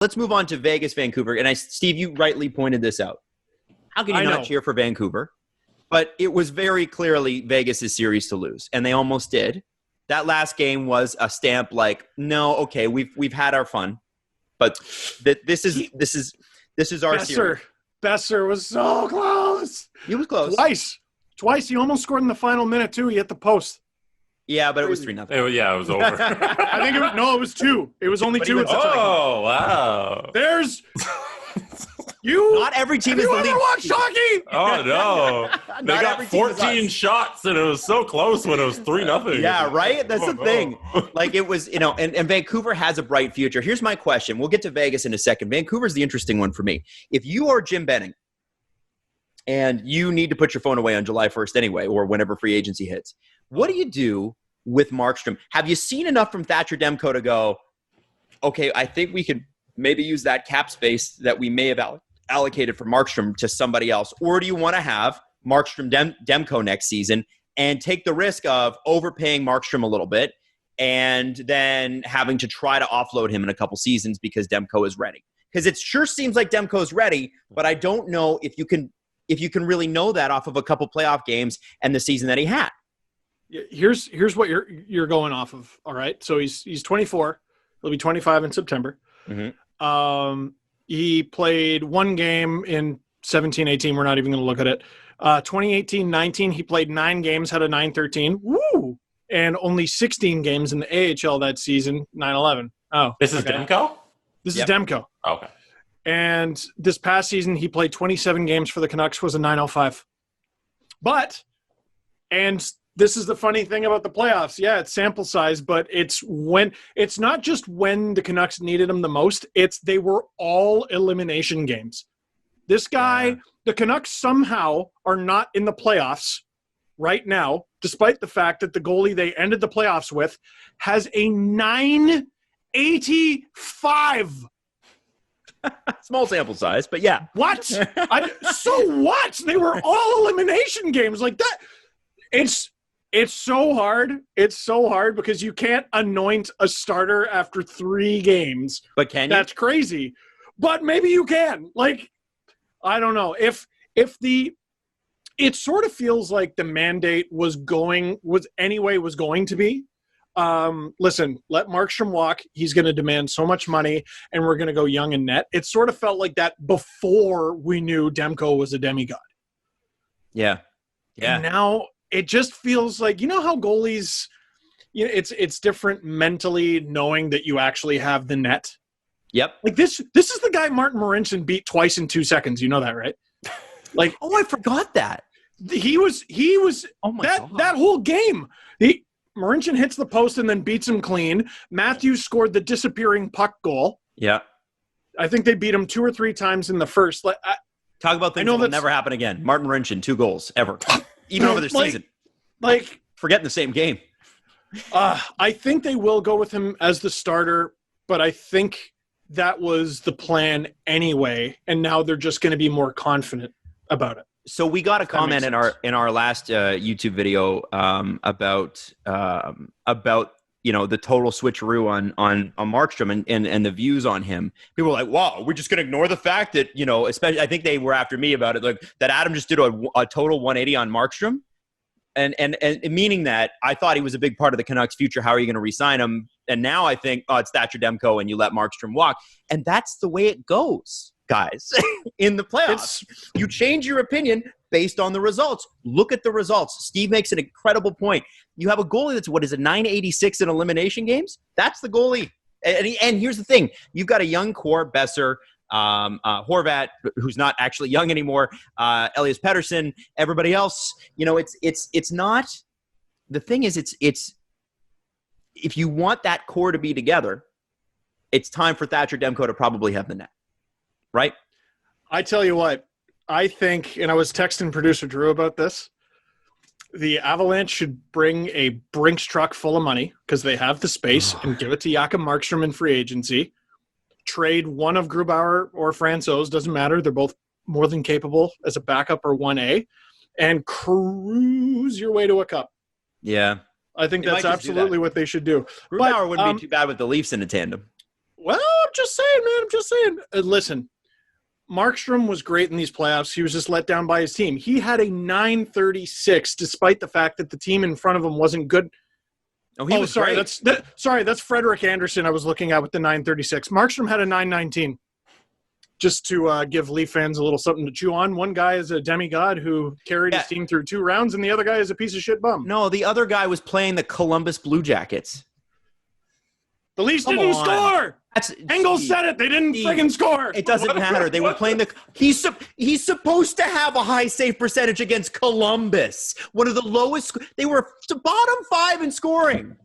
Let's move on to Vegas, Vancouver. And Steve, you rightly pointed this out. How can you not cheer for Vancouver? But it was very clearly Vegas' series to lose, and they almost did. That last game was a stamp like, no, okay, we've had our fun, but this is our series. Besser was so close. He was close. Twice. He almost scored in the final minute, too. He hit the post. Yeah, but it was 3-0. It was over. I think it was 2. It was only 2. Oh, wow. There's not every team is the league. You ever watch hockey? Oh, no. They got 14 shots, and it was so close when it was 3-0. Yeah, right? That's the thing. Like, it was, and Vancouver has a bright future. Here's my question. We'll get to Vegas in a second. Vancouver's the interesting one for me. If you are Jim Benning, and you need to put your phone away on July 1st anyway, or whenever free agency hits, what do you do with Markstrom? Have you seen enough from Thatcher Demko to go, okay, I think we could maybe use that cap space that we may have allocated for Markstrom to somebody else? Or do you want to have Markstrom Demko next season and take the risk of overpaying Markstrom a little bit and then having to try to offload him in a couple seasons because Demko is ready? Because it sure seems like Demko is ready, but I don't know if you can really know that off of a couple playoff games and the season that he had. Here's what you're going off of. All right. So he's 24. He'll be 25 in September. Mm-hmm. He played one game in 17-18. We're not even going to look at it. 2018-19, he played 9 games, had a 9-13. Woo! And only 16 games in the AHL that season, 9-11. Oh. This is Demko? This is Demko. Okay. And this past season, he played 27 games for the Canucks, was a 9.05. And this is the funny thing about the playoffs. Yeah, it's sample size, but it's not just when the Canucks needed him the most. They were all elimination games. This guy, the Canucks somehow are not in the playoffs right now, despite the fact that the goalie they ended the playoffs with has a 9.85. Small sample size, but yeah. What? So what? They were all elimination games like that. It's so hard. It's so hard because you can't anoint a starter after 3 games. But can you? That's crazy. But maybe you can. Like, I don't know. It sort of feels like the mandate was going to be, listen, let Markstrom walk. He's going to demand so much money, and we're going to go young and net. It sort of felt like that before we knew Demko was a demigod. Yeah. Yeah. And now it just feels like, how goalies, it's different mentally knowing that you actually have the net. Yep. Like this is the guy Martin Marincin beat twice in 2 seconds. You know that, right? Like, oh, I forgot that. He was oh my God. That whole game. Marincin hits the post and then beats him clean. Matthews scored the disappearing puck goal. Yeah. I think they beat him 2 or 3 times in the first. Talk about things that will never happen again. Martin Marincin, 2 goals ever. Even over the season. Forgetting the same game. I think they will go with him as the starter, but I think that was the plan anyway, and now they're just going to be more confident about it. So we got a comment in our last YouTube video about the total switcheroo on Markstrom and the views on him. People were like, "Wow, we're just going to ignore the fact that especially I think they were after me about it, like that Adam just did a total 180 on Markstrom." And meaning that I thought he was a big part of the Canucks' future. How are you going to re-sign him? And now I think, it's Thatcher Demko and you let Markstrom walk. And that's the way it goes, guys, in the playoffs. You change your opinion based on the results. Look at the results. Steve makes an incredible point. You have a goalie that's, a 986 in elimination games? That's the goalie. And here's the thing. You've got a young core, Besser, Horvat, who's not actually young anymore, Elias Pettersson, everybody else. It's not – the thing is it's if you want that core to be together, it's time for Thatcher Demko to probably have the net, right? I tell you what, I think, and I was texting producer Drew about this, the Avalanche should bring a Brinks truck full of money because they have the space and give it to Jakob Markstrom in free agency. Trade one of Grubauer or Francouz, doesn't matter. They're both more than capable as a backup or 1A, and cruise your way to a cup. Yeah. I think that's absolutely what they should do. Grubauer wouldn't be too bad with the Leafs in a tandem. Well, just saying, man. I'm just saying. Listen, Markstrom was great in these playoffs. He was just let down by his team. He had a .936, despite the fact that the team in front of him wasn't good. Oh, he was sorry. great. That's Frederick Anderson I was looking at with the .936. Markstrom had a .919. Just to give Leaf fans a little something to chew on. One guy is a demigod who carried his team through 2 rounds, and the other guy is a piece of shit bum. No, the other guy was playing the Columbus Blue Jackets. The Leafs didn't score. Engels said it. They didn't friggin' score. It doesn't matter. They were playing He's supposed to have a high save percentage against Columbus. One of the lowest. They were bottom 5 in scoring.